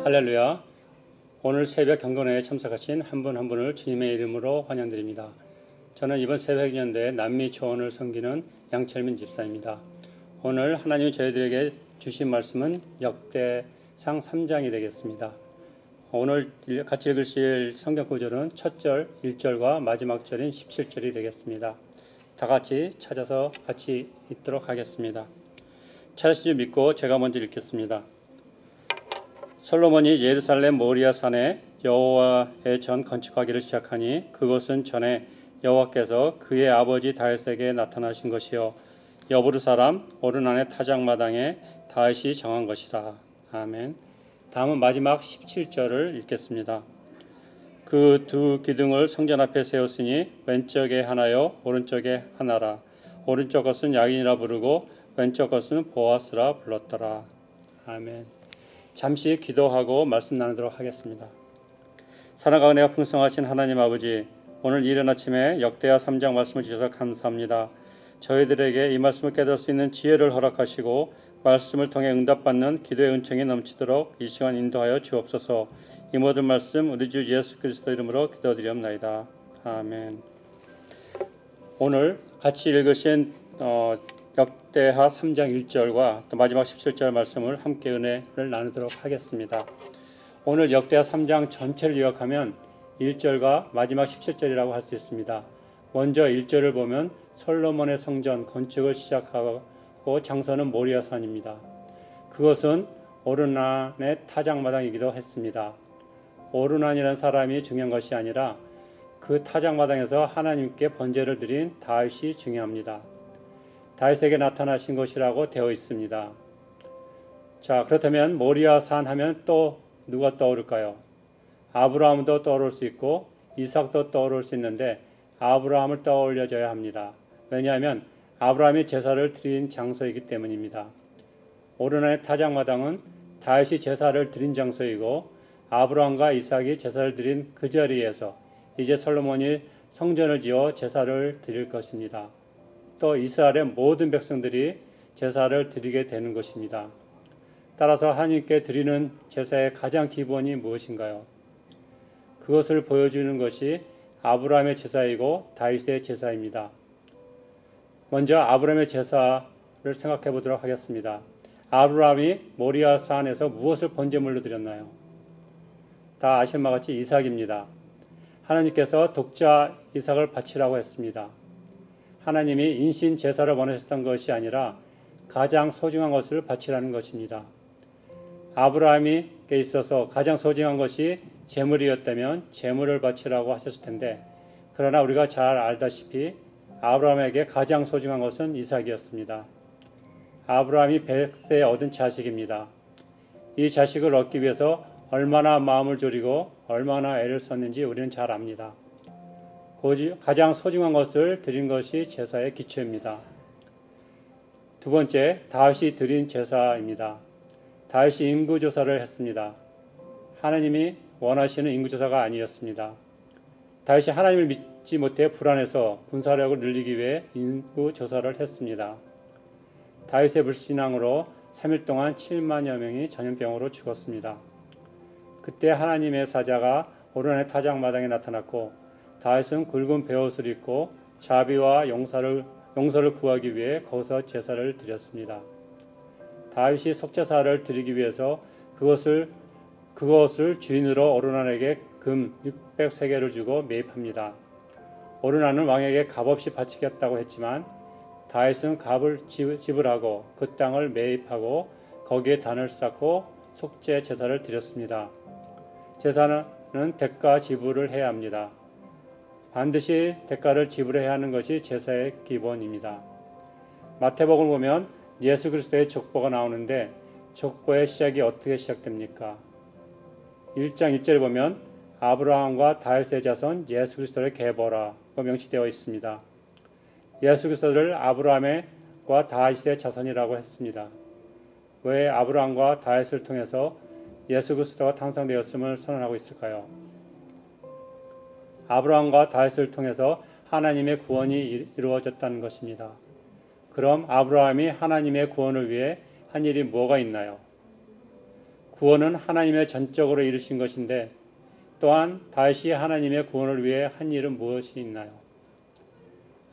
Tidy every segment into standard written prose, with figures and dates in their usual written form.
할렐루야. 오늘 새벽 경건회에 참석하신 한 분 한 분을 주님의 이름으로 환영드립니다. 저는 이번 새벽 연대에 남미 초원을 섬기는 양철민 집사입니다. 오늘 하나님이 저희들에게 주신 말씀은 역대상 3장이 되겠습니다. 오늘 같이 읽으실 성경 구절은 첫 절 1절과 마지막 절인 17절이 되겠습니다. 다 같이 찾아서 같이 읽도록 하겠습니다. 찾으신 줄 믿고 제가 먼저 읽겠습니다. 솔로몬이 예루살렘 모리아 산에 여호와의 전 건축하기를 시작하니 그곳은 전에 여호와께서 그의 아버지 다윗에게 나타나신 것이요 여부르 사람 오르난의 타작마당에 다윗이 정한 것이라. 아멘. 다음은 마지막 17절을 읽겠습니다. 그 두 기둥을 성전 앞에 세웠으니 왼쪽에 하나요 오른쪽에 하나라. 오른쪽 것은 야긴이라 부르고 왼쪽 것은 보아스라 불렀더라. 아멘. 잠시 기도하고 말씀 나누도록 하겠습니다. 사랑하고 내가 풍성하신 하나님 아버지, 오늘 이른 아침에 역대하 3장 말씀을 주셔서 감사합니다. 저희들에게 이 말씀을 깨달을 수 있는 지혜를 허락하시고 말씀을 통해 응답받는 기도의 은총이 넘치도록 이 시간 인도하여 주옵소서. 이 모든 말씀 우리 주 예수 그리스도 이름으로 기도드리옵나이다. 아멘. 오늘 같이 읽으신 역대하 3장 1절과 또 마지막 17절 말씀을 함께 은혜를 나누도록 하겠습니다. 오늘 역대하 3장 전체를 요약하면 1절과 마지막 17절이라고 할 수 있습니다. 먼저 1절을 보면 솔로몬의 성전 건축을 시작하고 장소는 모리아산입니다. 그것은 오르난의 타작마당이기도 했습니다. 오르난이라는 사람이 중요한 것이 아니라 그 타작마당에서 하나님께 번제를 드린 다윗이 중요합니다. 다윗에게 나타나신 것이라고 되어 있습니다. 자, 그렇다면 모리아산 하면 또 누가 떠오를까요? 아브라함도 떠오를 수 있고 이삭도 떠오를 수 있는데 아브라함을 떠올려줘야 합니다. 왜냐하면 아브라함이 제사를 드린 장소이기 때문입니다. 오르난의 타작마당은 다윗이 제사를 드린 장소이고 아브라함과 이삭이 제사를 드린 그 자리에서 이제 솔로몬이 성전을 지어 제사를 드릴 것입니다. 또 이스라엘의 모든 백성들이 제사를 드리게 되는 것입니다. 따라서 하나님께 드리는 제사의 가장 기본이 무엇인가요? 그것을 보여주는 것이 아브라함의 제사이고 다윗의 제사입니다. 먼저 아브라함의 제사를 생각해 보도록 하겠습니다. 아브라함이 모리아산에서 무엇을 번제물로 드렸나요? 다 아실 바 같이 이삭입니다. 하나님께서 독자 이삭을 바치라고 했습니다. 하나님이 인신 제사를 원하셨던 것이 아니라 가장 소중한 것을 바치라는 것입니다. 아브라함에게 있어서 가장 소중한 것이 제물이었다면 제물을 바치라고 하셨을 텐데, 그러나 우리가 잘 알다시피 아브라함에게 가장 소중한 것은 이삭이었습니다. 아브라함이 100세에 얻은 자식입니다. 이 자식을 얻기 위해서 얼마나 마음을 졸이고 얼마나 애를 썼는지 우리는 잘 압니다. 가장 소중한 것을 드린 것이 제사의 기초입니다. 두 번째, 다윗이 드린 제사입니다. 다윗이 인구조사를 했습니다. 하나님이 원하시는 인구조사가 아니었습니다. 다윗이 하나님을 믿지 못해 불안해서 군사력을 늘리기 위해 인구조사를 했습니다. 다윗의 불신앙으로 3일 동안 7만여 명이 전염병으로 죽었습니다. 그때 하나님의 사자가 오르난의 타작마당에 나타났고 다윗은 굵은 베옷을 입고 자비와 용서를 구하기 위해 거기서 제사를 드렸습니다. 다윗이 속죄사를 드리기 위해서 그것을 주인으로 오르난에게 금 600세겔을 주고 매입합니다. 오르난은 왕에게 값없이 바치겠다고 했지만 다윗은 값을 지불하고 그 땅을 매입하고 거기에 단을 쌓고 속죄 제사를 드렸습니다. 제사는 대가 지불을 해야 합니다. 반드시 대가를 지불해야 하는 것이 제사의 기본입니다. 마태복음을 보면 예수 그리스도의 족보가 나오는데 족보의 시작이 어떻게 시작됩니까? 1장 1절에 보면 아브라함과 다윗의 자손 예수 그리스도를 계보라고 명시되어 있습니다. 예수 그리스도를 아브라함과 다윗의 자손이라고 했습니다. 왜 아브라함과 다윗을 통해서 예수 그리스도가 탄생되었음을 선언하고 있을까요? 아브라함과 다윗을 통해서 하나님의 구원이 이루어졌다는 것입니다. 그럼 아브라함이 하나님의 구원을 위해 한 일이 뭐가 있나요? 구원은 하나님의 전적으로 이루신 것인데 또한 다윗이 하나님의 구원을 위해 한 일은 무엇이 있나요?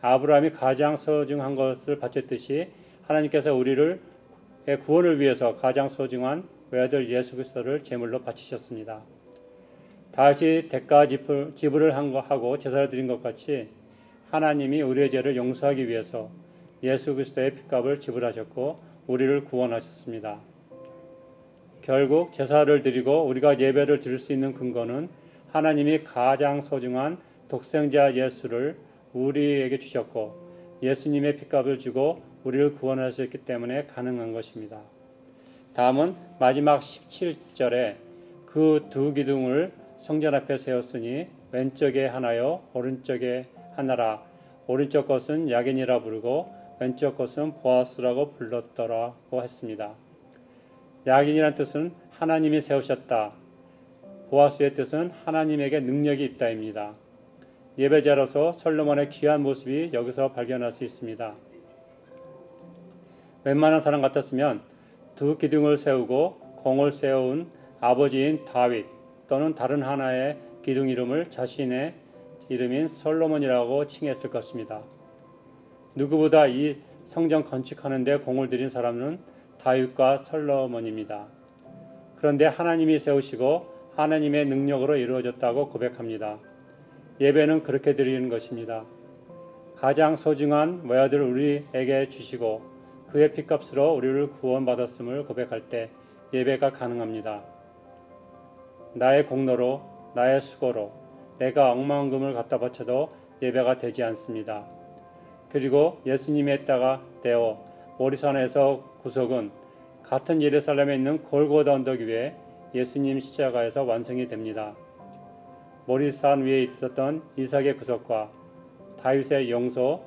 아브라함이 가장 소중한 것을 바쳤듯이 하나님께서 우리를 구원을 위해서 가장 소중한 외아들 예수 그리스도를 제물로 바치셨습니다. 다윗이 대가 지불을 하고 제사를 드린 것 같이 하나님이 우리의 죄를 용서하기 위해서 예수 그리스도의 핏값을 지불하셨고 우리를 구원하셨습니다. 결국 제사를 드리고 우리가 예배를 드릴 수 있는 근거는 하나님이 가장 소중한 독생자 예수를 우리에게 주셨고 예수님의 핏값을 주고 우리를 구원하셨기 때문에 가능한 것입니다. 다음은 마지막 17절에 그 두 기둥을 성전 앞에 세웠으니 왼쪽에 하나요 오른쪽에 하나라. 오른쪽 것은 야긴이라 부르고 왼쪽 것은 보아스라고 불렀더라고 했습니다. 야긴이란 뜻은 하나님이 세우셨다. 보아스의 뜻은 하나님에게 능력이 있다입니다. 예배자로서 솔로몬의 귀한 모습이 여기서 발견할 수 있습니다. 웬만한 사람 같았으면 두 기둥을 세우고 공을 세운 아버지인 다윗 또는 다른 하나의 기둥 이름을 자신의 이름인 솔로몬이라고 칭했을 것입니다. 누구보다 이 성전 건축하는 데 공을 들인 사람은 다윗과 솔로몬입니다. 그런데 하나님이 세우시고 하나님의 능력으로 이루어졌다고 고백합니다. 예배는 그렇게 드리는 것입니다. 가장 소중한 외아들을 우리에게 주시고 그의 핏값으로 우리를 구원받았음을 고백할 때 예배가 가능합니다. 나의 공로로 나의 수고로 내가 억만한 금을 갖다 바쳐도 예배가 되지 않습니다. 그리고 예수님의 따가 되어 모리산에서 구속은 같은 예루살렘에 있는 골고다 언덕 위에 예수님 십자가에서 완성이 됩니다. 모리산 위에 있었던 이삭의 구속과 다윗의 용서,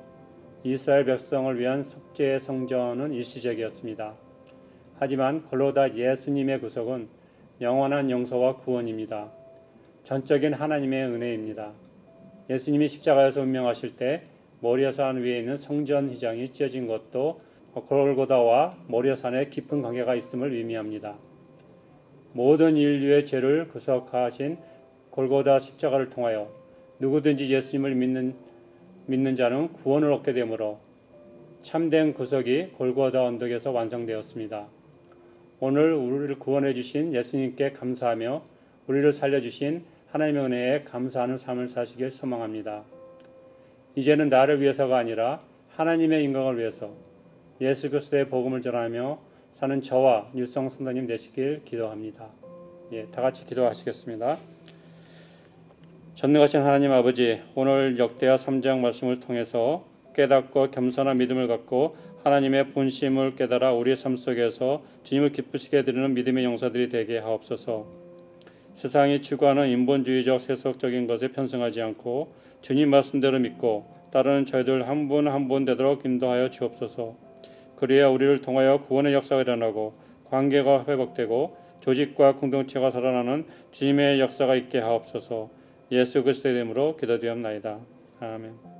이스라엘 백성을 위한 속죄의 성전은 일시적이었습니다. 하지만 골고다 예수님의 구속은 영원한 용서와 구원입니다. 전적인 하나님의 은혜입니다. 예수님이 십자가에서 운명하실 때 모리아산 위에 있는 성전 휘장이 찢어진 것도 골고다와 모리아산에 깊은 관계가 있음을 의미합니다. 모든 인류의 죄를 구속하신 골고다 십자가를 통하여 누구든지 예수님을 믿는 자는 구원을 얻게 되므로 참된 구속이 골고다 언덕에서 완성되었습니다. 오늘 우리를 구원해 주신 예수님께 감사하며 우리를 살려주신 하나님의 은혜에 감사하는 삶을 사시길 소망합니다. 이제는 나를 위해서가 아니라 하나님의 영광을 위해서 예수 그리스도의 복음을 전하며 사는 저와 율성 선생님 되시길 기도합니다. 다 같이 기도하시겠습니다. 전능하신 하나님 아버지, 오늘 역대하 3장 말씀을 통해서 깨닫고 겸손한 믿음을 갖고 하나님의 본심을 깨달아 우리의 삶 속에서 주님을 기쁘시게 드리는 믿음의 용사들이 되게 하옵소서. 세상이 추구하는 인본주의적 세속적인 것에 편승하지 않고 주님 말씀대로 믿고 따르는 저희들 한 분 한 분 되도록 인도하여 주옵소서. 그리하여 우리를 통하여 구원의 역사가 일어나고 관계가 회복되고 조직과 공동체가 살아나는 주님의 역사가 있게 하옵소서. 예수 그리스도의 이름으로 기도드리옵나이다. 아멘.